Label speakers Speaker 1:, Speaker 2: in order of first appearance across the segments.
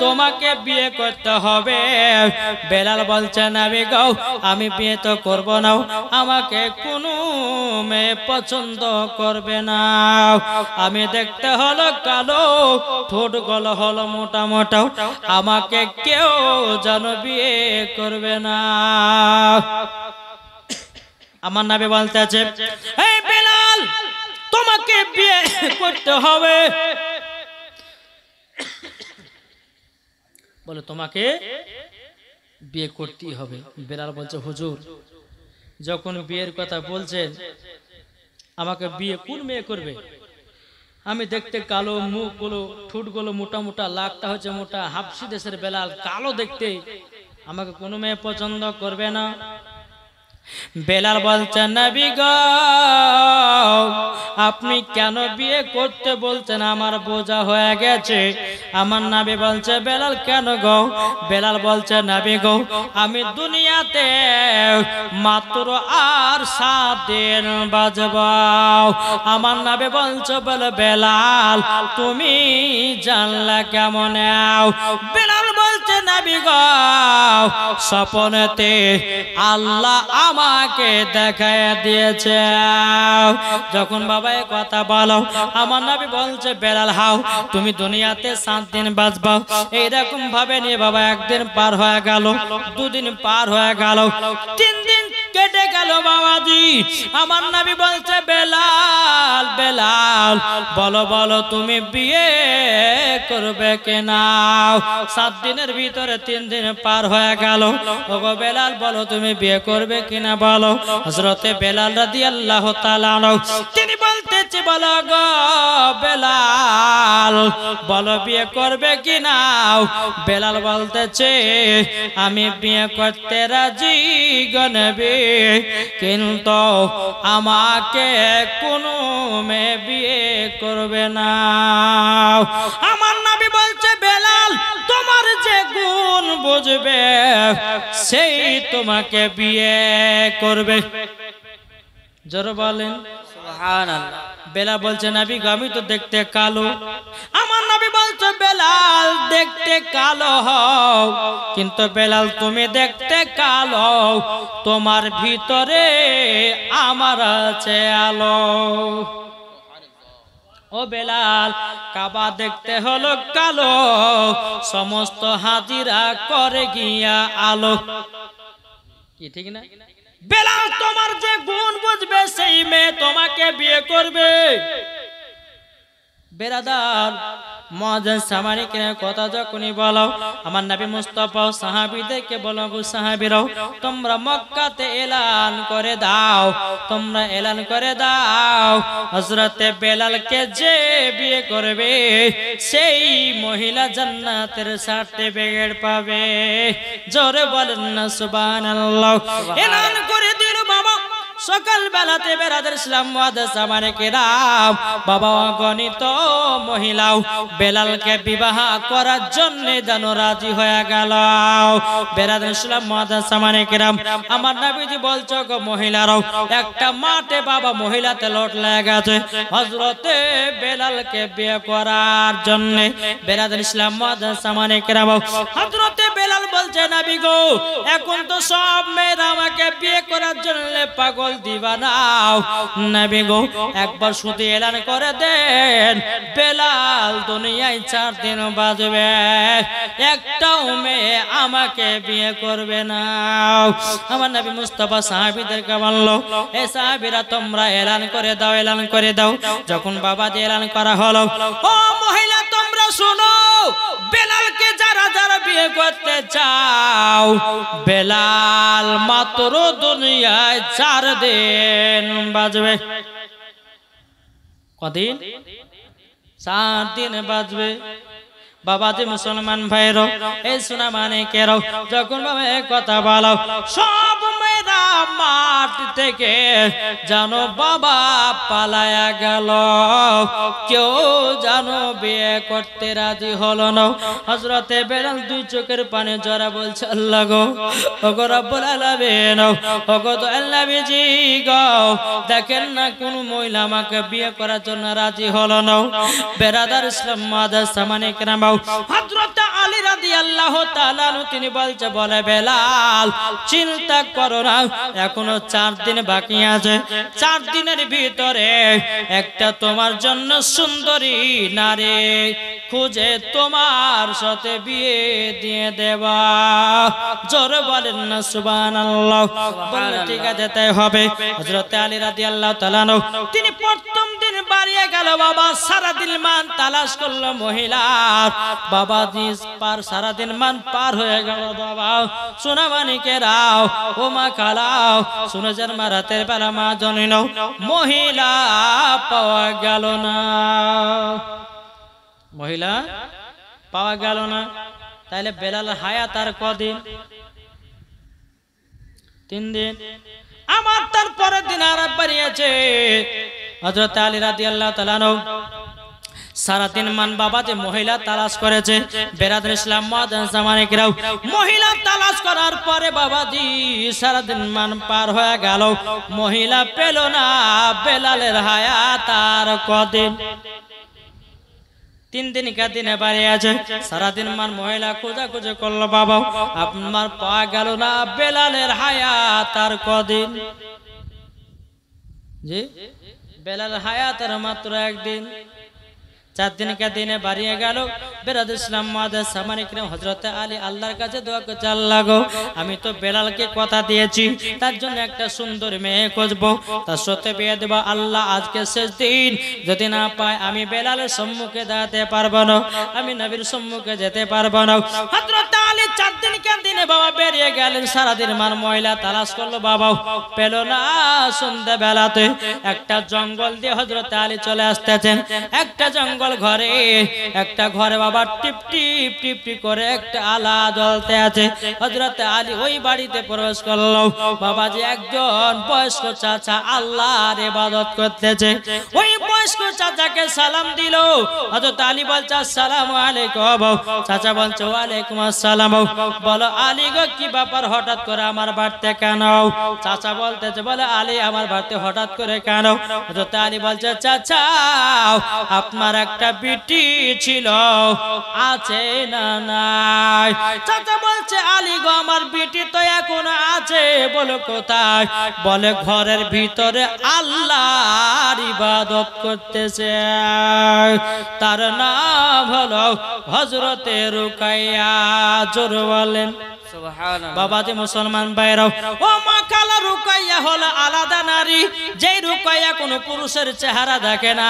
Speaker 1: তোমাকে বিয়ে করতে হবে। বেলাল বলছে নবী গো আমি বিয়ে তো করব না, আমাকে কোনো মেয়ে পছন্দ করবে না, আমি দেখতে হলো কালো, ঠোঁট গলা হলো মোটা মোটা, আমাকে কেউ যেন বিয়ে করবে না। আমার নবী বলতেছে এই বেলাল তোমাকে বিয়ে করতে হবে। বলে তোমাকে বিয়ে করতেই হবে। বেলাল বলছে হুজুর যখন বিয়ের কথা বলছেন আমাকে বিয়ে কোন মেয়ে করবে? আমি দেখতে কালো, মুখগুলো ঠোঁটগুলো মোটা মোটা, লাকটা হচ্ছে মোটা, হাবশি দেশের বেলাল, কালো দেখতে, আমাকে কোনো মেয়ে পছন্দ করবে না। বেলাল বলছেন নবী গো আপনি কেন বিয়ে করতে বলছেন আমার বোঝা হয়ে গেছে। আমার নবী বলছে বেলাল কেন গো? বেলাল বলছে নবী গো আমি দুনিয়াতে মাত্র আর 7 দিন বাঁচব। আমার নবী বলছে বলে বেলাল তুমি জানলা কেমন? বেলাল বলছে নবী গো স্বপ্নেতে আল্লাহ আমাকে দেখায় দিয়েছে। যখন বাবা এই কথা বলো আমার নবী বলছে বেলাল হাও তুমি দুনিয়াতে 7 দিন বাঁচবা। এইরকম ভাবে নিয়ে বাবা একদিন পার হয়ে গেল, 2 দিন পার হয়ে গেল, 3 দিন কেটে গেল বাবাজি। আমার নবী বলছে বেলাল বেলাল বলো বলো তুমি বিয়ে করবে কিনা? 7 দিনের ভিতরে 3 দিন পার হয়ে গেল। ওগো বেলাল বলো তুমি বিয়ে করবে কিনা বলো। হযরতে বেলাল রাদিয়াল্লাহু তাআলা তিনি বলতেছে বলো গো বেলাল বলো বিয়ে করবে কিনা? বেলাল বলতেছে আমি বিয়ে করতে রাজি গো নবী, কিন্তু আমাকে কোনো মেয়ে বিয়ে করবে না। আমার নবী বলছে বেলাল তোমার যে গুণ বুঝবে সেই তোমাকে বিয়ে করবে। জোরে বলেন সুবহানাল্লাহ। বেলাল বলছে নবী আমি তো দেখতে কালো। আমার নবী বলছে বেলাল দেখতে কালো হও, কিন্তু বেলাল তুমি দেখতে কালো, তোমার ভিতরে আমার আছে আলো। ও বেলাল কাবা দেখতে হলো কালো, সমস্ত হাজিরা করে গিয়া আলো। কি ঠিক না? বেলাল তোমার যে গুণ বুঝবে সেই মেয়ে তোমাকে বিয়ে করবে। বেরাদার মুআজ্জিন সামারিকে কথা যখনই বলো আমার নবী মুস্তাফা সাহাবীদেরকে বলো গো সাহাবীরাও তোমরা মক্কাতে এলান করে দাও, তোমরা এলান করে দাও হযরতে বেলালকে যে বিয়ে করবে সেই মহিলা জান্নাতের সার্টিফিকেট পাবে। জোরে বলেন না সুবহানাল্লাহ। এলান করে দিল বাবা সকাল বেলাতে বেরাদার ইসলাম মুআজ্জিন সামারিকেরাম বাবা গণিত মহিলাও বেলালকে বিবাহ করার জন্য যেন রাজি হয়ে গেল। বেরাদার ইসলাম মুআজ্জিন সামারিকেরাম আমার নবীজি বলছো গো মহিলারাও একটা মাঠে বাবা মহিলাতে লোট লেগে গেছে হযরতে বেলালকে বিয়ে করার জন্য। বেরাদার ইসলাম মুআজ্জিন সামারিকেরাম হযরতে বেলাল বলছে নবী গো এখন তো সব মেয়েরা আমাকে বিয়ে করার জন্য পাগল দিবানাও। নবী গো একবার শুধু এলান করে দেন বেলাল দুনিয়ায় 4 দিন বাঁচবে, একটাও মেয়ে আমাকে বিয়ে করবে না। আমার নবী মুস্তাফা সাহাবীদেরকে বলল এ সাহাবীরা তোমরা এলান করে দাও, এলান করে দাও। যখন বাবা দিয়ে এলান করা হলো ও মহিলা তোমরা শোনো বেলালকে যারা যারা বিয়ে করতে চাও বেলাল মাত্র দুনিয়ায় 4 দিন বাঁচবে। কদিন? 4 দিন বাঁচবে। বাবাজি মুসলমান ভাইরো এই সোনা মানে কেরো যখন বাবা এই কথা বলো সব মেয়েরা মাঠ থেকে জানো বাবা পালায়া গেল, কেউ জানো বিয়ে করতে রাজি হলো না। হযরতে বেলাল 2 চোখের পানি জরা বলছে আল্লাহ গো ওগো রব্বুল আলামিন ওগো তো আল্লাহজি গো দেখেন না কোন মহিলা আমাকে বিয়ে করার জন্য রাজি হলো না। বেরাদার ইসলাম মুআজ্জিন সামানিকেরাম হযরত আলী রাদিয়াল্লাহু তাআলা তিনি বলছে বলে বেলাল চিন্তা করো না এখনো 4 দিন বাকি আছে 4 দিনের ভিতরে একটা তোমার জন্য সুন্দরী নারী খুঁজে তোমার সাথে বিয়ে দিয়ে দেবা জোরে বলেন না সুবহানাল্লাহ বলে ঠিক আছে তাই হবে হযরত আলী রাদিয়াল্লাহু তাআলা তিনি প্রথম দিন বাড়িয়ে গেল বাবা সারা দিন মান তালাশ করলো মহিলার বাবা দিস পার সারা দিন মান পার হয়ে গেল বাবা সোনা মানিকেরাও ও মা খালাও সুনজর মা রাতের বেলা মা জনিল মহিলা পাওয়া গেল না মহিলা পাওয়া গেল না তাইলে বেলাল হায়াত আর কদিন 3 দিন আমার তারপরের দিন আর বাড়িয়েছে হযরত আলী রাদিয়াল্লাহু তাআলা সারা দিন মান বাবা যে মহিলা তালাশ করেছে বেরাদর ইসলাম মুআজ্জিন জামানিকরাও মহিলা তালাশ করার পরে বাবাজি সারা দিন মান পার হয়ে গেল মহিলা পেল না বেলালের হায়াত আর কদিন 3 দিন কা দিনে বাড়ি আছে সারা দিন মান মহিলা খোঁজাখুঁজি করলো বাবা আপনার পাওয়া গেল না বেলালের হায়াত আর কদিন জি বেলাল হায়াত আর মাত্র 1 দিন 4 दिन का दिन बारिये गेलो बेरादर इस्लाम मुआज्जिन सामानिकराम हजरत आली আল্লাহর কাছে দোয়া করতে আল্লাহ গো আমি তো বেলালকে কথা দিয়েছি তার জন্য একটা সুন্দর মেয়ে খুঁজবো তার সাথে বিয়ে দেব আল্লাহ আজকে শেষ দিন যদি না পাই আমি বেলালের সম্মুখে দাঁড়াতে পারবো না আমি নবীর সম্মুখে যেতে পারবো না হযরত আলী 4 दिन के दिन বাবা বেরিয়ে গেলেন সারা দিন মান মহিলা তালাশ করলো বাবা পেল না সন্ধ্যা বেলাতে একটা জঙ্গল দিয়ে হযরত আলী চলে আসতেছেন একটা জঙ্গল ঘরে একটা ঘরে বাবা টিপ টিপ টিপ টিপ করে একটা আলা জ্বলতে আছে হযরত আলী ওই বাড়িতে প্রবেশ করলো বাবাজি একজন বয়স্ক চাচা আল্লাহর ইবাদত করতেছে ওই বয়স্ক চাচাকে সালাম দিল হযরত আলী বলছে আসসালামু আলাইকুম চাচা বলছে ওয়া আলাইকুম আসসালাম বলো আলী গো কি ব্যাপার হঠাৎ করে আমার বাড়িতে কেন চাচা বলতেছে বলে আলী আমার বাড়িতে হঠাৎ করে কেন হযরত আলী বলছে চাচা আপনার একটা বিটি ছিল আছে না নাই চাচা বলছে আলী গো আমার বিটি তো এখন আছে বলো কোথায় বলে ঘরের ভিতরে আল্লাহর ইবাদত করতেছে তার নাম হলো হযরতে রুকাইয়া জোরে বলেন সুবহানাল্লাহ বাবাজি মুসলমান ভাইরাও ও মা খালা রুকাইয়া হলো আলাদা নারী যেই রুকাইয়া কোনো পুরুষের চেহারা দেখে না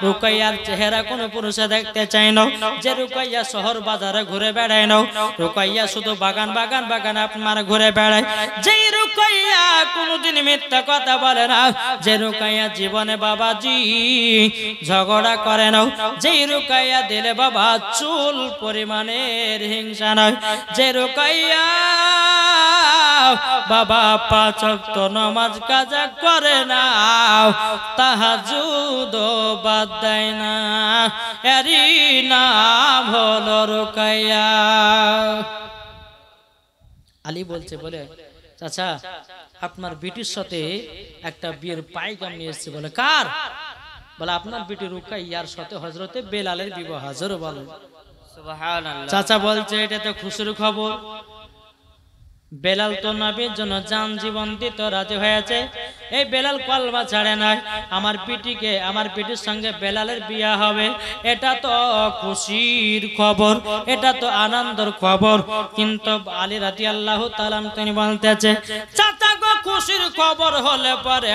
Speaker 1: রুকাইয়ার চেহারা কোনো পুরুষে দেখতে চায় না যে রুকাইয়া শহর বাজারে ঘুরে বেড়ায় না রুকাইয়া শুধু বাগান বাগান বাগান আপনার ঘুরে বেড়ায় যেই রুকাইয়া কোনোদিন মিথ্যা কথা বলে না যে রুকাইয়া জীবনে বাবাজি ঝগড়া করে না যেই রুকাইয়া দিলে বাবা চুল পরিমাণের হিংসা নয় যে রুকাইয়া বাবা 5 ওয়াক্ত নামাজ কাজা করে না তাহাজ্জুদ বাদ দেয় না এরই নাম হলো রুকাইয়া আলী বলছে বলে চাচা আপনার বিটির সাথে একটা বিয়ের পায়গাম নিয়ে এসেছে বলে কার বলে আপনার বিটি রুকাইয়ার সাথে হযরতে বেলালের বিবাহ জোরে বলেন সুবহানাল্লাহ চাচা বলছে এটা তো খুশির খবর বেলাল তো নবীর জন্য জান জীবন দিতে রাজি হয়েছে এই বেলাল কলমা ছাড়ে না আমার পিটির সঙ্গে বেলালের বিয়ে হবে এটা তো খুশির খবর এটা তো আনন্দের খবর কিন্তু আলী রাদিয়াল্লাহু তাআলা তিনি বলতেছে চাচা গো খুশির খবর হলে পরে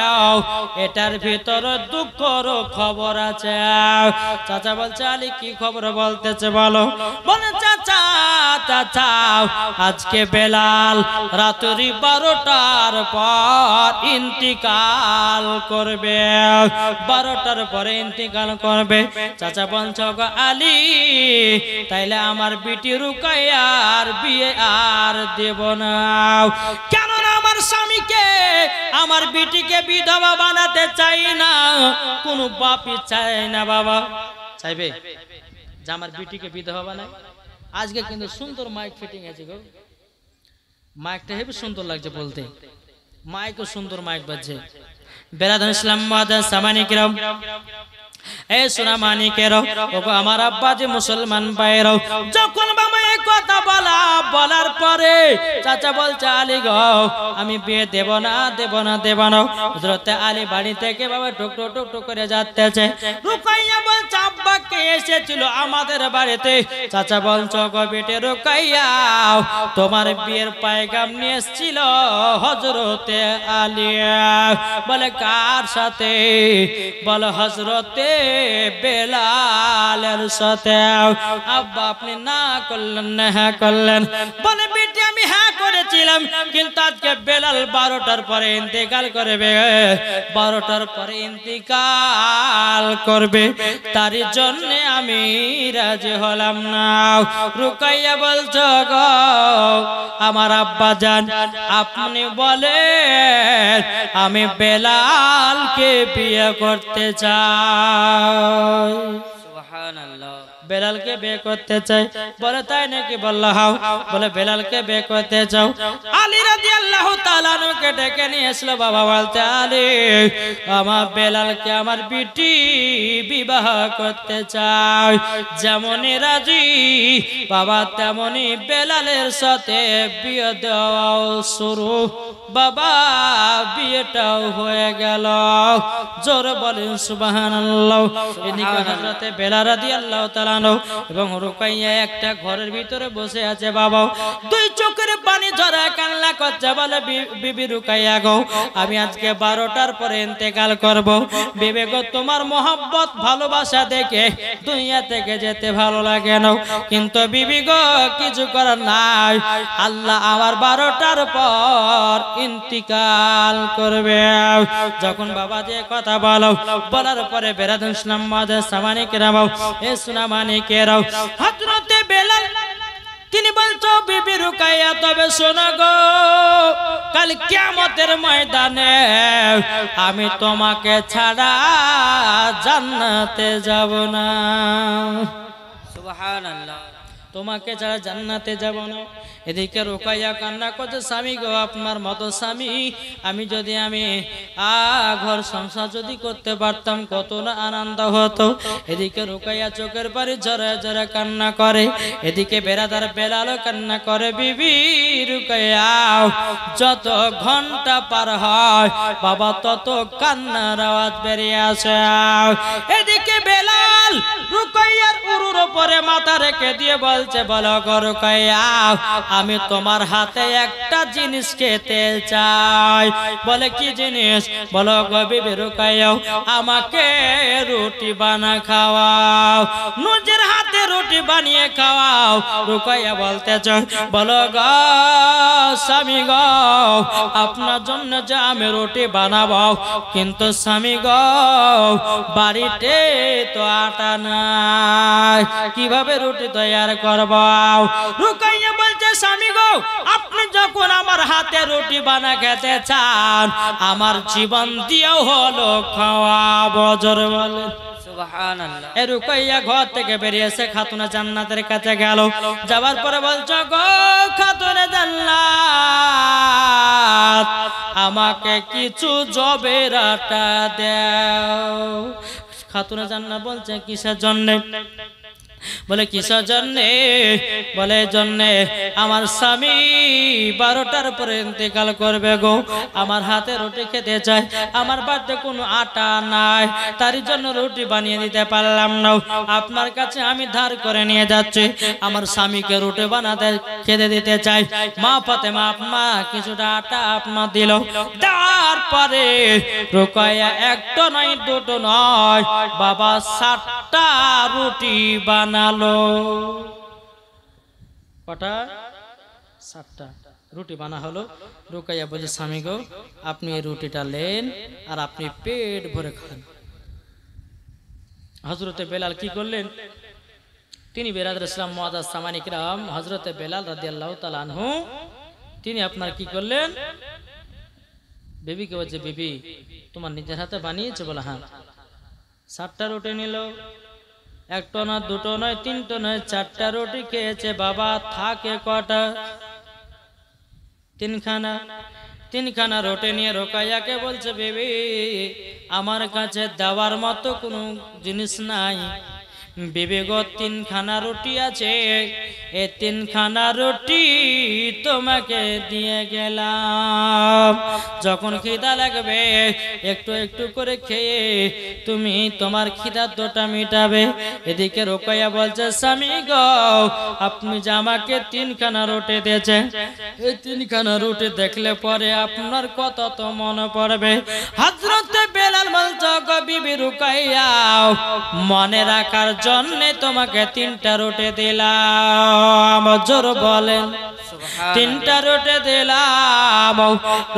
Speaker 1: এটার ভিতরে দুঃখের খবর আছে চাচা বলছে আলী কি খবর বলতেছে বলো বলে চাচা চাচা আজকে বেলাল রাত্রি 12টার পর ইন্তিকাল করবে 12টার পরে ইন্তিকাল করবে চাচা বলছে গো আলী তাইলে আমার বিটি রুকাইয়ার বিয়ে আর দেব না কেন না আমার স্বামীকে আমার বিটিকে বিধবা বানাতে চাই না কোনো বাপই চায় না বাবা চাইবে যে আমার বিটিকে বিধবা বানায় আজকে কিন্তু সুন্দর মাইক ফিটিং আছে গো মাইকটা হেবি সুন্দর লাগছে বলতে মাইকও সুন্দর মাইক বাজছে বেরাদর ইসলাম মুআজ্জিন সামানিকরাম এই সোনা মানিকেরাও ওগো আমার আব্বা যে মুসলমান ভাইরাও যখন বাবা এই কথা বলার পরে চাচা বলছে আলী গো আমি বিয়ে দেব না হযরতে আলী বাড়ি থেকে বাবা টুক টুক করে যাচ্ছে। রুকাইয়া বলছে আব্বা কে এসেছিল আমাদের বাড়িতে? চাচা বলছে গো বেটে রুকাইয়া তোমার বিয়ের পায়গাম নিয়ে এসেছিল হযরতে আলী। বলে কার সাথে? বলে হযরতে বেলালের সাথে। আব্বা আপনি না করলেন না হ্যাঁ করলেন? বলে বেটি আমি হ্যাঁ করেছিলাম, কিন্তু আজকে বেলাল 12টার পরে ইন্তেকাল করবে, 12টার পরে ইন্তেকাল করবে, তার জন্য আমি রাজি হলাম না। রুকাইয়া বলছো গো আমার আব্বা জান আপনি বলেন আমি বেলালকে বিয়ে করতে চাই। সুবহানাল্লাহ। বেলালকে বিয়ে করতে চাই। বলে তাই নাকি? বললো হাও। বলে বেলালকে বিয়ে করতে চাও? আলী রাদিয়াল্লাহু তাআলা কে ডেকে নিয়ে আসলো। বাবা বলতে আলী আমার বেলালকে আমার বিটি বিবাহ করতে চাই। যেমনই রাজি বাবা তেমনই বেলালের সাথে বিয়ে দেওয়া শুরু। বাবা বিয়েটাও হয়ে গেল। জোর বলেন সুবহানাল্লাহ। এদিকে হযরতে বেলাল রাদিয়াল্লাহু তাআলা এবং রুকাইয়া একটা ঘরের ভিতরে বসে আছে। বাবা দুই চোখের পানি ঝরা কান্না করছে। বলে বিবি রুকাইয়া গো আমি আজকে 12টার পরে ইন্তেকাল করব। বিবি গো তোমার মহব্বত ভালোবাসা দেখে দুনিয়া থেকে যেতে ভালো লাগে না, কিন্তু বিবি গো কিছু করার নাই, আল্লাহ আমার 12টার পর ইন্তিকাল করবে। যখন বাবা যে কথা বলার পরে বেরাদুন ইসলাম মাদের সামানিকেরা এ সুনামানিকেরাও হযরতে বেলাল তিনি বলছো বিবি রুকাইয়া তবে শোনো গো কাল কিয়ামতের ময়দানে আমি তোমাকে ছাড়া জান্নাতে যাব না। সুবহানাল্লাহ। তোমাকে ছাড়া জান্নাতে যাব না। এদিকে রুকাইয়া কান্না করছে স্বামী গো আপনার মতো স্বামী আমি যদি ঘর সংসার যদি করতে পারতাম কত না আনন্দ হতো। এদিকে রুকাইয়া চোখের পানি ঝরে ঝরে কান্না করে। এদিকে বেরাদার বেলালও কান্না করে। বিবি রুকাইয়া যত ঘন্টা পার হয় বাবা তত কান্নার আওয়াজ বেরিয়ে আসে। এদিকে বেলাল রুকাইয়ার উরুর উপরে মাথা রেখে দিয়ে বলছে বলো গো রুকাইয়া আমি তোমার হাতে একটা জিনিস খেতে চাই। বলে কি জিনিস? বলো গো বিবি রুকাইয়া আমাকে রুটি বানা খাওয়াও, নিজের হাতে রুটি বানিয়ে খাওয়াও। রুকাইয়া বলতে চাই বলো গো স্বামী গো আপনার জন্য যে আমি রুটি বানাবো, কিন্তু স্বামী গো বাড়িতে তো আটা নাই, কিভাবে রুটি তৈরি করব? রুকাইয়া বলছে স্বামী গো আপনি যখন আমার হাতে রুটি বানা খেতে চান আমার জীবন দিয়েও হলো খাওয়াবো। জোরে বলেন সুবহানাল্লাহ। এ রুকাইয়া ঘর থেকে বেরিয়েছে খাতুনে জান্নাতের কাছে গেল। যাবার পরে বলছো গো খাতুনে জান্নাত আমাকে কিছু জবের আটা দাও। খাতুনে জান্নাত বলছে কিসের জন্য? বলে কিসের জন্যে? বলে জন্যে আমার স্বামী 12টার পরে ইন্তেকাল করবে গো, আমার হাতে রুটি খেতে চাই, আমার বাড়িতে কোনো আটা নাই, তার জন্য রুটি বানিয়ে দিতে পারলাম না, আপনার কাছে আমি ধার করে নিয়ে যাচ্ছি, আমার স্বামীকে রুটি বানাতে খেতে দিতে চাই। মা ফাতেমা আপনা কিছুটা আটা আপনা দিল। তারপরে রুকাইয়া একটা নয় দুটো নয় বাবা 7টা রুটি বানালো। কটা? 7টা রুটি বানা হলো। রুকাইয়া বলছে স্বামী গো আপনি এই রুটিটা নেন আর আপনি পেট ভরে খান। হযরতে বেলাল কি করলেন? তিনি বেরাদর ইসলাম মুআজ্জাজ সামানী কিরাম হযরতে বেলাল রাদিয়াল্লাহু তাআলা আনহু তিনি আপনার কি করলেন? বেবিকে বলছে বেবি তোমার নিজের হাতে বানিয়েছে? বলে হ্যাঁ। 7টা রুটি নিল। একটা না দুটো নয় তিনটো নয় 4টা রুটি খেয়েছে। বাবা থাকে কটা? 3খানা। 3খানা রুটি নিয়ে রুকাইয়াকে বলছে বেবি আমার কাছে দেওয়ার মতো কোনো জিনিস নাই, বিবি গো 3 খানা রুটি আছে, এই 3 খানা রুটি তোমাকে দিয়ে গেলাম। যখন খিদা লাগবে একটু একটু করে খেয়ে তুমি তোমার খিদাটা মিটাবে। এদিকে রোকাইয়া বলছে স্বামী গো আপনি যে আমাকে 3 খানা রুটি দিয়েছেন, এই 3 খানা রুটি দেখলে পরে আপনার কথা তো মনে পড়বে। হযরত বেলাল বলছে গো বিবি রোকাইয়া মনে রাখার জন্য তোমাকে 3টা রুটি দিলাম। জোর বলেন 3টা রুটি দিলাম।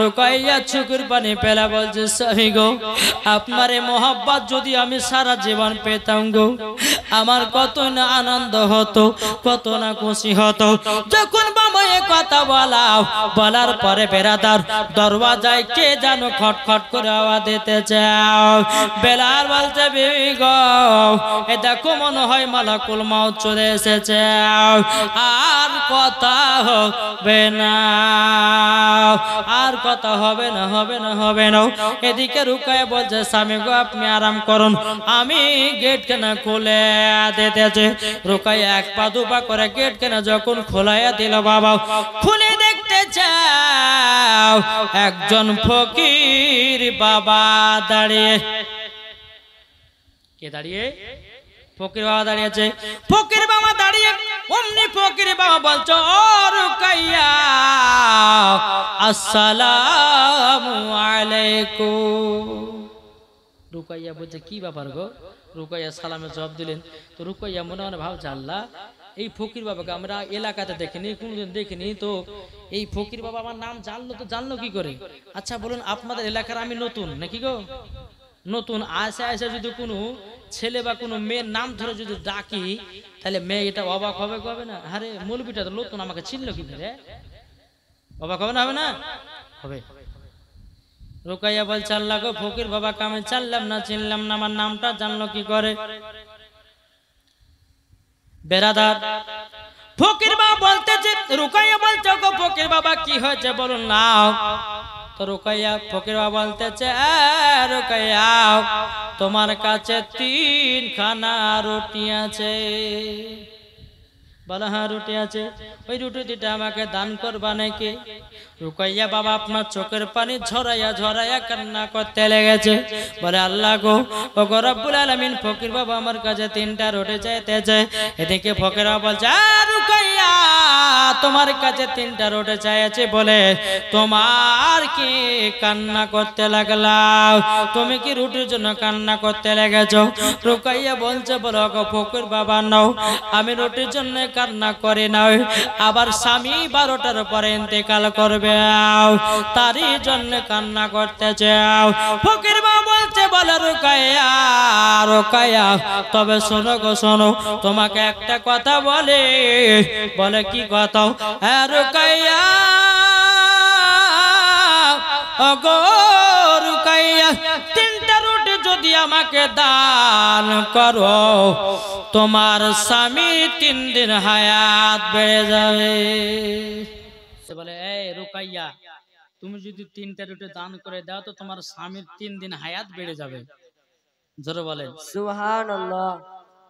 Speaker 1: রোকাইয়া চোখের পানি ফেলা বলছে স্বামী গো আপনার এই মোহাব্বত যদি আমি সারা জীবন পেতাম গো আমার কত না আনন্দ হতো, কত না খুশি হতো। যখন বাবা এ কথা বলার পরে বেরাদার দরওয়াজায় কে যেন খটখট করে আওয়াজ দিতে চাও। বেলাল বলছে বিবি গো এ দেখো মনে হয় মালাকুল মউত চলে এসেছে, আর কথা হবে না, আর কথা হবে না, হবে না, হবে না। এদিকে রুকাইয়া বলছে স্বামী গো আপনি আরাম করুন, আমি গেট কেনা খুলে দিতেছে। রুকাইয়া 1 পা 2 পা করে গেট কেনা যখন খোলাইয়া দিল বাবা, খুলে দেখতে চাও একজন ফকির বাবা দাঁড়িয়ে। কে দাঁড়িয়ে? ফকির বাবা দাঁড়িয়েছে। ফকির বাবা দাঁড়িয়ে অমনি ফকির বাবা বলছো ও রুকাইয়া আসসালামু আলাইকুম। রুকাইয়া বলছে কি ব্যাপার গো? রুকাইয়া সালামের জবাব দিলেন। তো রুকাইয়া মনে মনে ভাবছে আল্লাহ এই ফকির বাবাকে আমরা এলাকাতে দেখিনি, কোনদিন দেখিনি, তো এই ফকির বাবা আমার নাম জানলো তো জানলো কি করে? আচ্ছা বলুন আপনাদের এলাকার আমি নতুন নাকি গো? নতুন আসে আসে যদি কোনো ছেলে বা কোনো মেয়ের নাম ধরে যদি ডাকি তাহলে মেয়ে এটা অবাক হবে কবে না? আরে মৌলবীটা তো নতুন আমাকে চিনলো কি করে? অবাক হবে না? হবে না? হবে। রুকাইয়া বলছে আল্লাহ গো ফকির বাবাকে আমি চিনলাম না, চিনলাম না, আমার নামটা জানলো কি করে? বেরাদার ফকির বাবা বলতেছে, রুকাইয়া বলছে গো ফকির বাবা কি হয়েছে বলুন না। তো রুকাইয়া ফকির বাবা বলতেছে রুকাইয়া তোমার কাছে 3 খানা রুটি আছে। বলে হ্যাঁ রুটি আছে, ওই রুটি 2টা আমাকে দান করবা নাকি? রুকাইয়া বাবা আপনার চোখের পানি ঝরাইয়া ঝরাইয়া কান্না করতে লেগেছে। বলে আল্লাহ গো ও গো রব্বুল আলামিন ফকির বাবা আমার কাছে 3টা রুটি চাইতেছে। এদিকে ফকির বাবা বলছে রুকাইয়া তোমার কাছে 3টা রুটি চাইছে বলে তোমার কি কান্না করতে লাগলাম? তুমি কি রুটির জন্য কান্না করতে লেগেছো? রুকাইয়া বলছে বলো গো ফকির বাবা নাও আমি রুটির জন্য কান্না করে নাও, আবার স্বামী 12টার পরে ইন্তেকাল করবে তারই জন্য কান্না করতে চাও। ফকির বাবা বলছে বলে রুকাইয়া রুকাইয়া তবে শোনো গো শোনো তোমাকে একটা কথা বলে। বলে কি কথা? হ্যাঁ রুকাইয়া ওগো রুকাইয়া 3টা রুটি যদি আমাকে দান করো তোমার স্বামী 3 দিন হায়াত বেড়ে যাবে। বলে এই রুকাইয়া তুমি যদি 3টা রুটি দান করে দাও তো তোমার স্বামীর 3 দিন হায়াত বেড়ে যাবে। জোরে বলেন
Speaker 2: সুবহানাল্লাহ।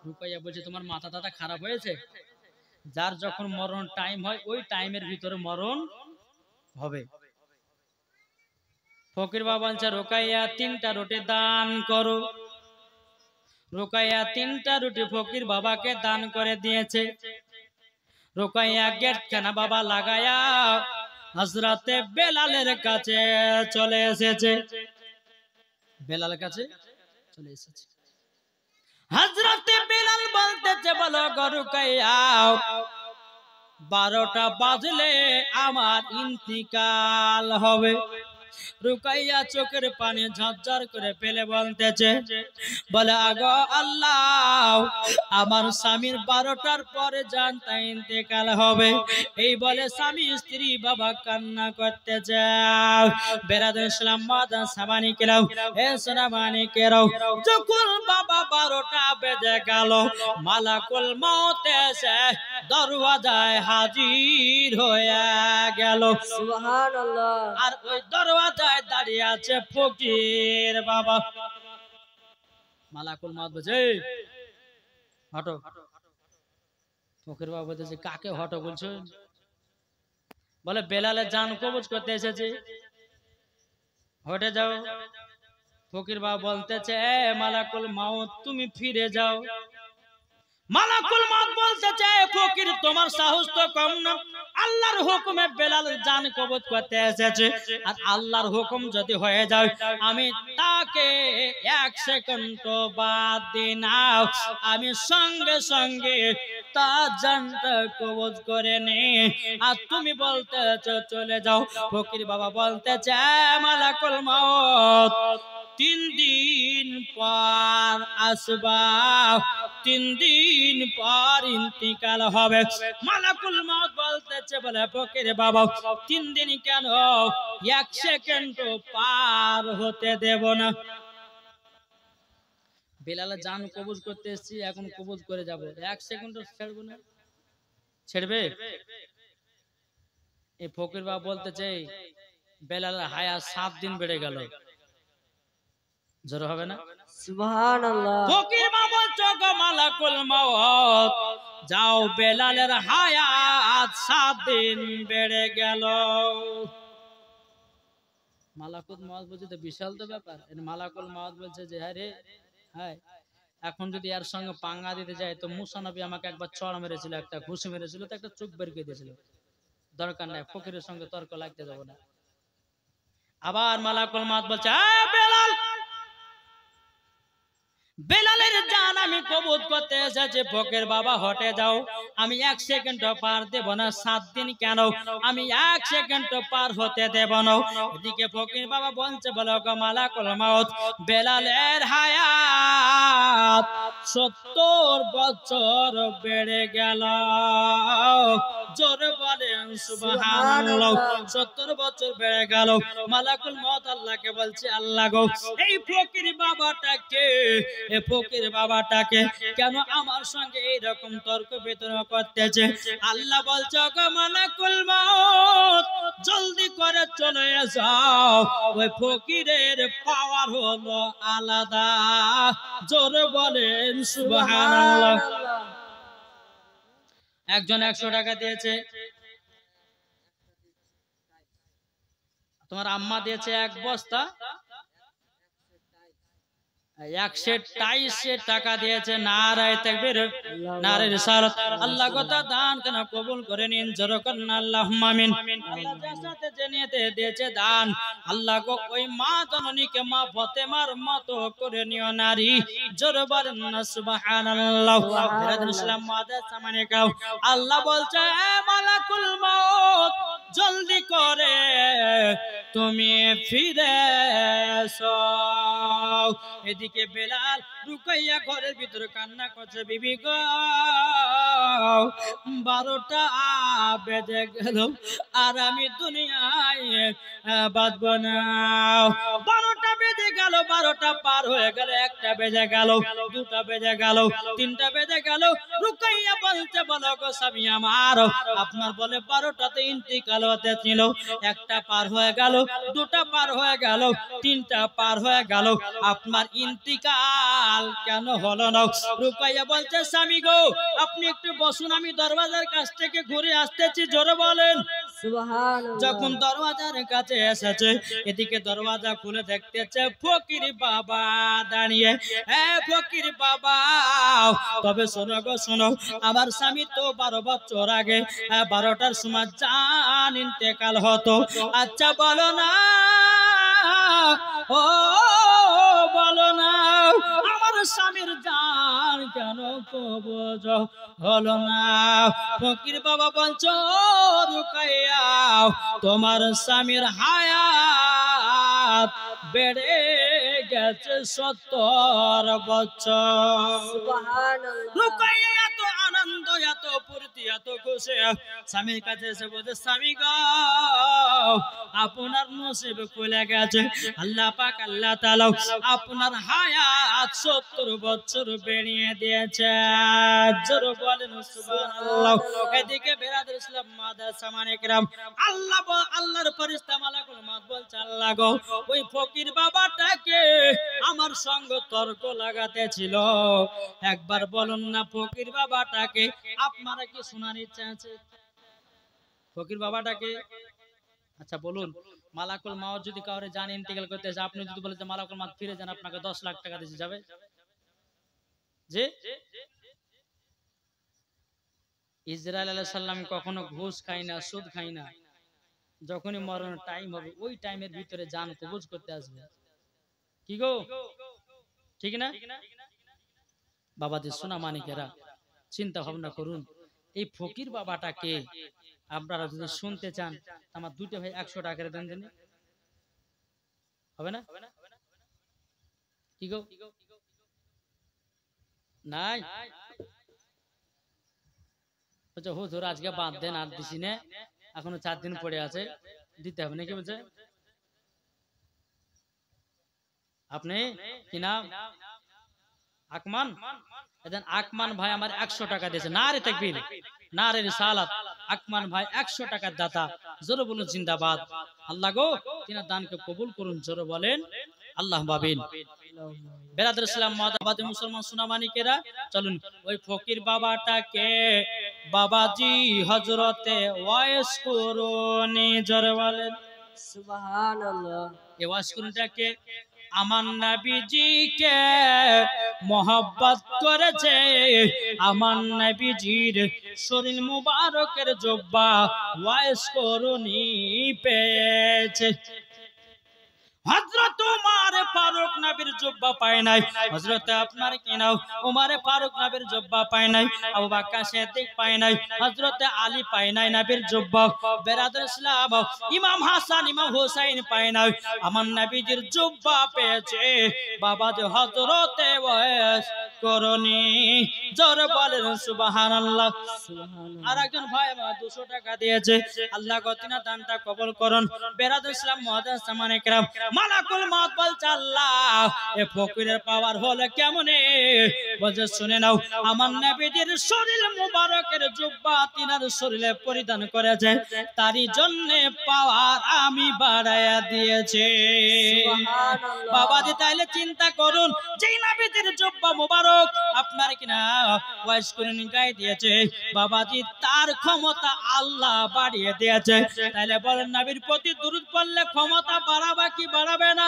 Speaker 1: রুকাইয়া বলছে তোমার মাথা টাথা খারাপ হয়েছে? যার যখন মরণ টাইম হয় ওই টাইমের ভিতরে মরণ হবে। ফকির বাবা বলছে রুকাইয়া 3টা রুটি দান করো। রুকাইয়া 3টা রুটি ফকির বাবাকে দান করে দিয়েছে। রুকাইয়া গেট খানা বাবা লাগায়া হযরতে বেলালের কাছে চলে এসেছে। বেলালের কাছে চলে এসেছে। হযরতে বেলাল বলতেছে বলো গো রুকাইয়া 12টা বাজলে আমার ইন্তিকাল হবে। রুকাইয়া চোখের পানি ঝরঝর করে ফেলে বলতেছে বলে আগো আল্লাহ আমার স্বামীর 12টার পরে জানতা ইন্তেকাল হবে। এই বলে স্বামী স্ত্রী বাবা কান্না করতে যাও। বেরাদুল ইসলাম মাদান সামানি কেরাও এ সোনামানি কেরাও যখন বাবা 12টা বেজে গেল মালাকুল মউত এসে দরওয়াজায় হাজির হয়ে গেল।
Speaker 2: সুবহানাল্লাহ।
Speaker 1: আর ওই দরওয়াজায় দাঁড়িয়ে আছে ফকির বাবা। মালাকুল মউত বলছে হটো। ফকির বাবা বলতেছে কাকে হটো বলছো? বলে বেলালের জান কবজ করতে এসেছি, হটে যাও। ফকির বাবা বলতেছে এ মালাকুল মাউত তুমি ফিরে যাও। মালাকুল মাউত বলতেছে ফকির তোমার সাহস তো কম না, আল্লাহর হুকুমে বেলালের জান কবজ করতে এসেছে, আর আল্লাহর হুকুম যদি হয়ে যায় আমি তাকে 1 সেকেন্ড বাদ দিই না, আমি সঙ্গে সঙ্গে তার জানটা কবজ করে নে, আর তুমি বলতেছো চলে যাও। ফকির বাবা বলতেছে মালাকুল মাউত 3 দিন পর আসবা, 3 দিন পর ইন্তিকাল হবে। মালাকুল মাউত বলতেছে বলে ফকির বাবা 3 দিন কেন, 1 সেকেন্ড পার হতে দেব না। বেলালে জান কবজ করতে এসেছি, এখন কবজ করে যাব, 1 সেকেন্ড ছাড়বো না? ছেড়বে? এই ফকির বাবা বলতেছে বেলালের হায়াত 7 দিন বেড়ে গেল। জোর হবে না?
Speaker 2: সুবহানাল্লাহ।
Speaker 1: ফকির বাবা বলছো গো মালাকুল মাউত যাও, বেলালের হায়াত 7 দিন বেড়ে গেল। মালাকুল মাউত বলছে তো বিশাল তো ব্যাপার। মালাকুল মাউত বলছে যে হ্যাঁ রে, হ্যাঁ এখন যদি এর সঙ্গে পাঙ্গা দিতে যায় তো মুসা নবী আমাকে একবার চড় মেরেছিল, একটা ঘুষি মেরেছিল, তো একটা চোখ বের করে দিয়েছিল, দরকার নাই, ফকিরের সঙ্গে তর্ক লাগতে যাব না। আবার মালাকুল মাউত বলছে বেলাল, বেলালের জান আমি কবজ করতে এসেছি, ফকির বাবা হটে যাও, আমি 1 সেকেন্ড পার দেব না। 7 দিন কেন, আমি 1 সেকেন্ড পার হতে দেব না। এদিকে ফকির বাবা বলছে বলো গো মালাকুল মাউত বেলালের হায়াত 70 বছর বেড়ে গেল। জোরে বলেন সুবহানাল্লাহ। 70 বছর বেড়ে গেল। মালাকুল মাউত আল্লাহকে বলছে আল্লাহ গো এই ফকির বাবাটাকে, এই ফকির বাবাটাকে কেন আমার সঙ্গে এইরকম তর্ক বিতর্ক করতেছে? আল্লাহ বলছে গো মালাকুল মাউত জলদি করে চলে যাও, ওই ফকিরের পাওয়ার হলো আলাদা। জোরে বলেন সুবহানাল্লাহ। একজন 100 টাকা দিয়েছে, তোমার আম্মা দিয়েছে 1 বস্তা, 128 টাকা দিয়েছে। নারায়ে তাকবীর, নারায়ে রিসালাত। আল্লাহ কথা দান কেন কবুল করে নিন, জোরে করেন আল্লাহুম্মা আমিন। আল্লাহ যার সাথে যে নিয়তে দিয়েছে দান, আল্লাহ গো ওই মা জননীকে মা ফাতেমার মতো করে নিও নারী। জোরে বলেন না সুবহানাল্লাহ। বিরাদুল ইসলাম মাদার সামনে গাও। আল্লাহ বলছে এ মালাকুল মাউত জলদি করে তুমি ফিরে এসো। এদিকে বেলাল রুকাইয়া ঘরের ভিতরে কান্না করছে, বিবি গো 12টা বেজে গেল আর আমি দুনিয়ায় বাঁচব না। 12টা বেজে গেল, 12টা পার হয়ে গেল, 1টা বেজে গেল, 2টা বেজে গেল, 3টা বেজে গেল। রুকাইয়া বলতে বলো গো স্বামী আমার, আপনার বলে 12টাতে ইন্তিকাল হতে ছিল, 1টা পার হয়ে গেল, 2টা পার হয়ে গেল, 3টা পার হয়ে গেল, আপনার ইন্তিকাল কেন হলো না? রুকাইয়া বলছে স্বামী গো আপনি একটু বসুন, আমি দরওয়াজার কাছ থেকে ঘুরে আসতেছি। জোরে বলেন সুবহানাল্লাহ। যখন দরওয়াজার কাছে এসেছে, এদিকে দরওয়াজা খুলে দেখতেছে ফকির বাবা দাঁড়িয়ে। এ ফকির বাবা তবে শোনো গো শোনো, আমার স্বামী তো 12 বছর আগে 12টার সময় জান ইন্তেকাল হতো। আচ্ছা বলো না, ও বলো না আমার স্বামীর জান কেন কবজ হলো না? ফকির বাবা বলছো রুকাইয়া তোমার স্বামীর হায়াত বেড়ে গেছে 70 বছর। সুবহানাল্লাহ। রুকাইয়া এত আনন্দ এত এত ফুর্তি এত খুশি স্বামীর কাছে এসে বলছে স্বামী গো আপনার নসিব খুলে গেছে আল্লাহ পাক আল্লাহ তাআলা আপনার হায়াত 70 বছর বেরিয়ে দিয়েছে জোরে বলেন সুবহানাল্লাহ এদিকে বেরাদর ইসলাম মাদার সামানে کرام আল্লাহর ফেরেশতা মালাকুল মউত বলছে আল্লাহ গো ওই ফকির বাবাটাকে আমার সঙ্গে তর্ক লাগাতে ছিল একবার বলুন না ফকির বাবাটাকে আপনারা কি শোনার ইচ্ছা আছে ফকির বাবাটাকে আচ্ছা বলুন মালাকুল মউত যদি কাউরে জান ইন্তেকাল করতে যায় আপনি যদি বলেন যে মালাকুল মউত ফিরে যান আপনাকে 10 লাখ টাকা দিতে যাবে জি ইসরাইল আলাইহিস সালাম কখনো ঘুষ খায় না সুদ খায় না যখনই মরণের টাইম হবে ওই টাইমের ভিতরে জান কবজ করতে আসবে কি গো ঠিক না বাবাদের সোনা মানিকেরা চিন্তা ভাবনা করুন এই ফকির বাবাটাকে আপনারা যদি শুনতে চান আমার দুটো ভাই 100 টাকা করে দেন দেন হবে না কি গো নাই আচ্ছা হুজুর আজকে বাদ দেন আর দিছি না এখনো 4 দিন পড়ে আছে দিতে হবে নাকি বলছে আপনি কি নাম আকমান এদিন আকমান ভাই আমার 100 টাকা দিয়েছে নারে তাকবীর নারে রিসালাত আকমান ভাই 100 টাকার দাতা জোরে বলুন জিন্দাবাদ আল্লাহ গো তিনার দানকে কবুল করুন জোরে বলেন আল্লাহ বাবিন বেরাদর ইসলাম মাদাবাদী মুসলমান সুনামানিকেরা চলুন ওই ফকির বাবাটাকে বাবাজি হযরতে ওয়াইস করুনি জোরে বলেন
Speaker 2: সুবহানাল্লাহ
Speaker 1: এই ওয়াইস করুনিটাকে আমার নবীজিকে মোহাব্বত করেছে আমার নবীজির শরীর মুবারকের জুব্বা ওয়াইস করুনি পেয়েছে হযরত ওমর ফারুক নবীর জুব্বা পায় নাই হযরত আপনার কি নাও ওমর ফারুক নবীর জুব্বা পায় নাই আবু বকর সিদ্দিক পায় নাই হযরত আলী পায় নাই নবীর জুব্বা বেরাদর ইসলাম ইমাম হাসান ইমাম হুসাইন পায় নাই আমার নবীজির জুব্বা পেয়েছে বাবা যে হযরত ওয়াইস করুনি জোরে বলেন সুবহানাল্লাহ আর একজন ভাই আমার 200 টাকা দিয়েছে আল্লাহ গতিনা দানটা কবুল করুন বেরাদর ইসলাম মুআদ্দাস সামানে کرام মালাকুল মউত বলছে আল্লাহ এ ফকিরের পাওয়ার হলো কেমনে বলছে শুনে নাও আমার নবীজির শরীর মুবারকের জুব্বা তিনার শরীরে পরিধান করেছে তারই জন্য পাওয়ার আমি বাড়ায়া দিয়েছি সুবহানাল্লাহ বাবাজি তাইলে চিন্তা করুন যেই নবীজির জুব্বা মুবারক আপনার কিনা ওয়াইস করে গায়ে দিয়েছে বাবাজি তার ক্ষমতা আল্লাহ বাড়িয়ে দিয়েছে তাইলে বলেন নবীর প্রতি দুরূদ পড়লে ক্ষমতা বাড়াবে কি বাড়াবে না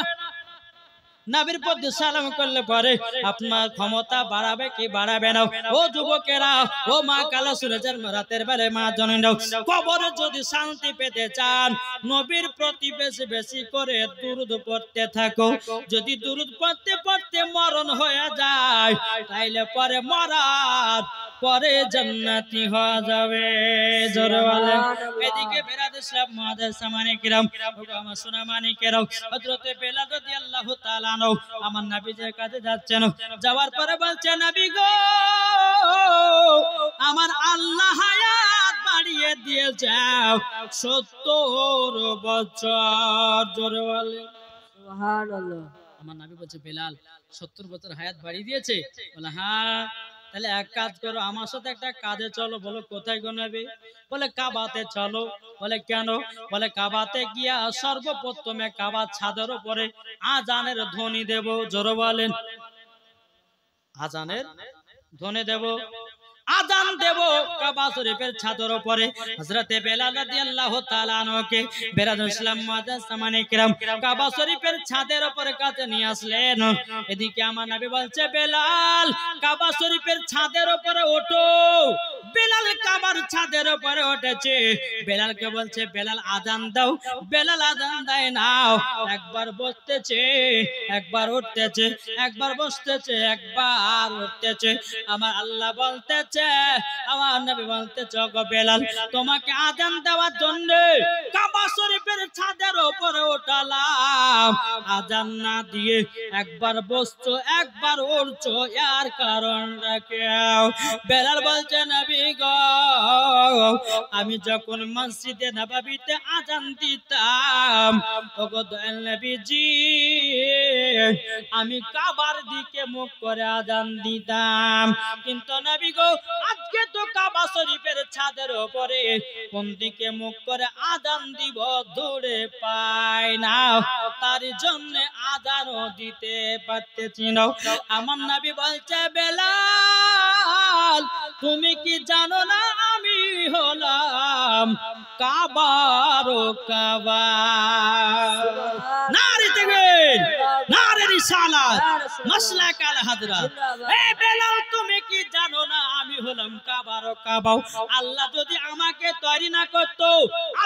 Speaker 1: নবীর প্রতি সালাম করলে পরে আপনার ক্ষমতা বাড়াবে কি বাড়াবে না ও যুবকেরা ও মা কালো সূরজের রাতের বেলা মা জননীরা কবরে যদি শান্তি পেতে চান নবীর প্রতি বেশি বেশি করে দুরূদ পড়তে থাকো যদি দুরূদ পড়তে পড়তে মরণ হয়ে যায় তাইলে পরে মরার পরে জান্নাতি হয়ে যাবে জোরে বলেন এদিকে বেরাদর ইসলাম মুআদ্দাস সামানে کرام আমার সোনা মানিকেরাও হযরত বেলাল রাদিয়াল্লাহু তাআলা আমার নবীজির কাছে যাচ্ছেন যাওয়ার পরে বলছে নবী গো আমার আল্লাহ হায়াত বাড়িয়ে দিয়েছে 70 বছর জোরে বলেন
Speaker 2: সুবহানাল্লাহ
Speaker 1: আমার নবী বলছে বেলাল 70 বছর হায়াত বাড়িয়ে দিয়েছে বলে হ্যাঁ তাহলে এক কাজ করো আমার সাথে একটা কাজে চলো বলো কোথায় গো নবী বলে কাবাতে চলো বলে কেন বলে কাবাতে গিয়া সর্বপ্রথমে কাবার ছাদের উপরে আজানের ধ্বনি দেব জোরে বলেন আজানের ধ্বনি দেব আযান দেব কাবা শরীফের ছাদের উপরে হযরতে বেলাল রাদিয়াল্লাহু তাআলা আনহুকে বেরাদর ইসলাম মুআদ্দাস সামানে کرام কাবা শরীফের ছাদের উপরে কাছে নিয়ে আসলেন এদিকে আমার নবী বলছে বেলাল কাবা শরীফের ছাদের উপরে ওঠো বেলাল কাবার ছাদের উপরে উঠেছে বেলালকে বলছে বেলাল আযান দাও বেলাল আযান দেয় নাও একবার বসতেছে একবার উঠতেছে একবার বসতেছে একবার উঠতেছে আমার আল্লাহ বলতেছে আমার নবী বলতেছে গো বেলাল তোমাকে আযান দেওয়ার জন্য কাবা শরীফে শরীফের ছাদের উপরে উঠালাম, আজান না দিয়ে একবার বসছো একবার উঠছো, এর কারণ রাখেও। বেলাল বলছে নবী গো, আমি যখন মসজিদে নববীতে আজান দিতাম, ওগো দয়াল নবীজি, আমি কাবার দিকে মুখ করে আজান দিতাম। কিন্তু নবী গো, আজকে তো কাবা শরীফের ছাদের উপরে কোন দিকে মুখ করে আজান দিব দূরে পাই না, তার জন্য আজানও দিতে পারতেছি না। আমার নবী বলছে বেলাল, তুমি কি জানো না আমি হলাম কাবার কাবা। নারে তাকবীর, নারে রিসালাত, মাসলাক আল হাজরাত। এ বেলাল, তুমি কি জানো না আমি হলাম কাবার কাবা। আল্লাহ যদি আমাকে তৈরি না করতো,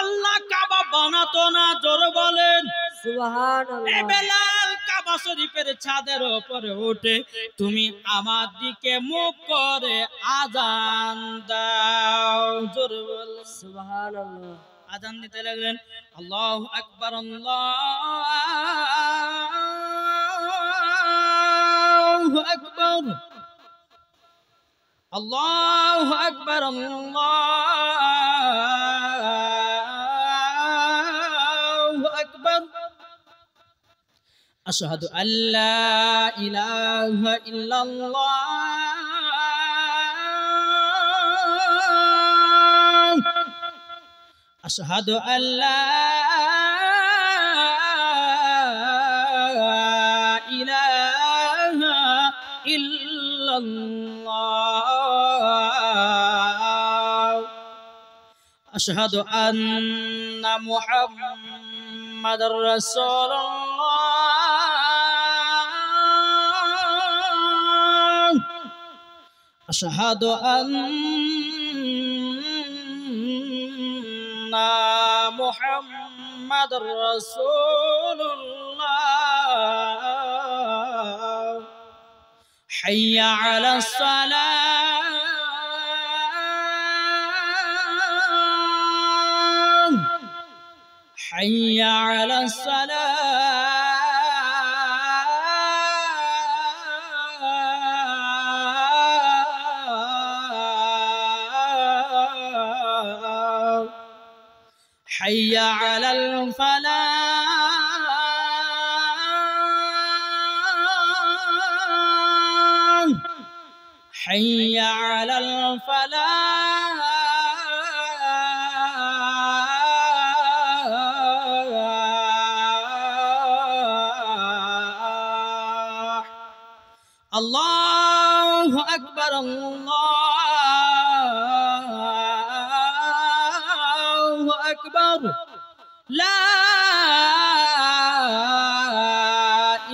Speaker 1: আল্লাহ কাবা বানাতো না। জোরে বলেন
Speaker 2: সুবহানাল্লাহ।
Speaker 1: এ বেলাল, কাবা শরীফের ছাদের উপরে উঠে তুমি আমার দিকে মুখ করে আজান দাও। জোরে বলেন
Speaker 2: সুবহানাল্লাহ।
Speaker 1: আজান দিতে লাগলেন। আল্লাহু আকবার, আল্লাহু আকবার, আল্লাহু আকবার, আল্লাহু আকবার। আশহাদু আল্লা ইলাহা ইল্লাল্লাহ, আশহাদু আল্লা ইলাহা ইল্লাল্লাহ, আশহাদু আন্না মুহাম্মাদার রাসূলুল্লাহ, আশহাদু আন্না মুহাম্মাদার রাসূলুল্লাহ। হাইয়া আলাস সালাম, হাইয়া আলাস সালাম, হাইয়া আলাল ফালাহ, হাইয়া আলাল ফালাহ। আল্লাহু আকবার, আল্লাহু আকবার, লা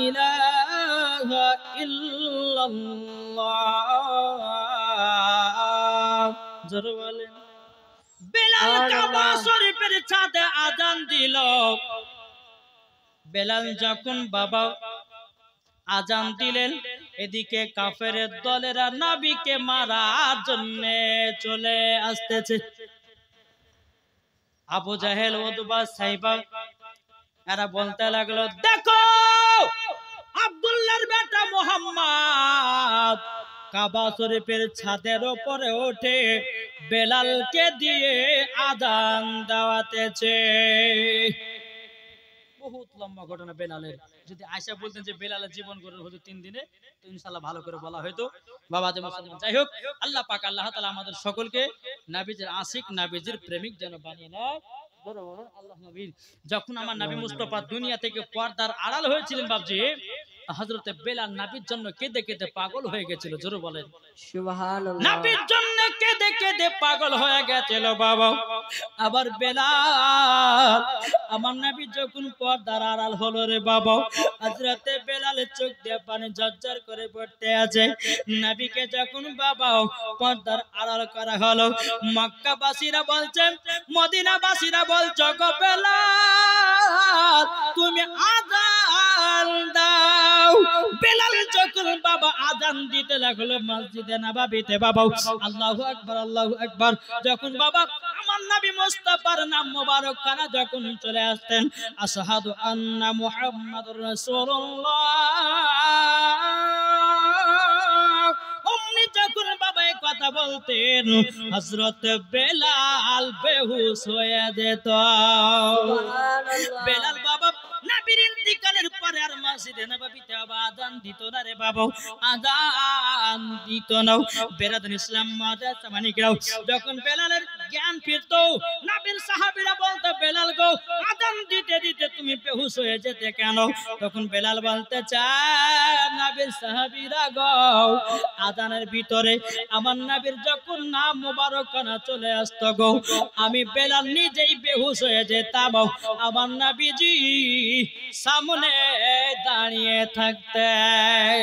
Speaker 1: ইলাহা ইল্লাল্লাহ। জোরে বলেন। বেলাল কাবা শরীফের ছাদে আজান দিল। বেলাল যখন বাবা আজান দিলেন, এদিকে কাফেরের দলেরা নবীকে মারার জন্য চলে আসতেছে। আবু জাহেল, উতবা, সাইবা এরা বলতে লাগলো, দেখো আব্দুল্লাহর বেটা মুহাম্মদ কাবা শরীফের ছাদের উপরে ওঠে বেলালকে দিয়ে আজান দেওয়াতেছে। বহুত লম্বা ঘটনা বেলালের। যদি আয়েশা বলতেন যে বেলালের জীবন গড়ে হতো 3 দিনে, তো ইনশাআল্লাহ ভালো করে বলা হয়তো। বাবা যে মুসলমান, যাই হোক, আল্লাহ পাক আল্লাহ তাআলা আমাদের সকলকে নবীজির আশিক, নবীজির প্রেমিক যেন বানিয়ে নেয়। আল্লাহ নবী যখন আমার নবী মুস্তাফা দুনিয়া থেকে পর্দার আড়াল হয়েছিলেন বাবজি, হযরতে বেলাল নবীর জন্য কেঁদে কেঁদে পাগল হয়ে গেছিল। জোরে বলেন
Speaker 2: সুবহানাল্লাহ।
Speaker 1: নবীর জন্য কেঁদে কেঁদে পাগল হয়ে গেছিল বাবা। আবার বেলাল, আমার নবী যখন পর্দার আড়াল হলো রে বাবা, হযরতে বেলালের চোখ দিয়ে পানি ঝরঝর করে পড়তে আছে। নবীকে যখন বাবা পর্দার আড়াল করা হলো, মক্কাবাসীরা বলছেন, মদিনাবাসীরা বলছো গো বেলাল তুমি আযান দাও। বেলাল যখন বাবা আযান দিতে লাগলো মসজিদে নববীতে বাবা, আল্লাহু আকবার, আল্লাহু আকবার, যখন বাবা আমার নবী মুস্তাফার নাম মোবারক খানা যখন চলে আসতেন আশহাদু আন্না মুহাম্মাদুর রাসূলুল্লাহ অমনি যখন বাবা এই কথা বলতেন হযরত বেলাল বেহুশ হয়ে যেত। বেলাল বাবা নবীর ইন্তিকালের পরে আর মসজিদে নববীতে আযান দিত না রে বাবা, আযান দিত না। বেরাদুল ইসলাম মাদ্রাসা সামানিকরাও যখন বেলালের জ্ঞান ফিরতো নবীর সাহাবীরা বলতো বেলাল গো আযান দিতে দিতে তুমি বেহুশ হয়ে যেতে কেন? তখন বেলাল বলতে চায় নবীর সাহাবীরা গো আযানের ভিতরে আমার নবীর যখন নাম মোবারক কানা চলে আসতো গো আমি বেলাল নিজেই বেহুশ হয়ে যেতাম, আমার নবীজি সামনে দাঁড়িয়ে থাকতেন।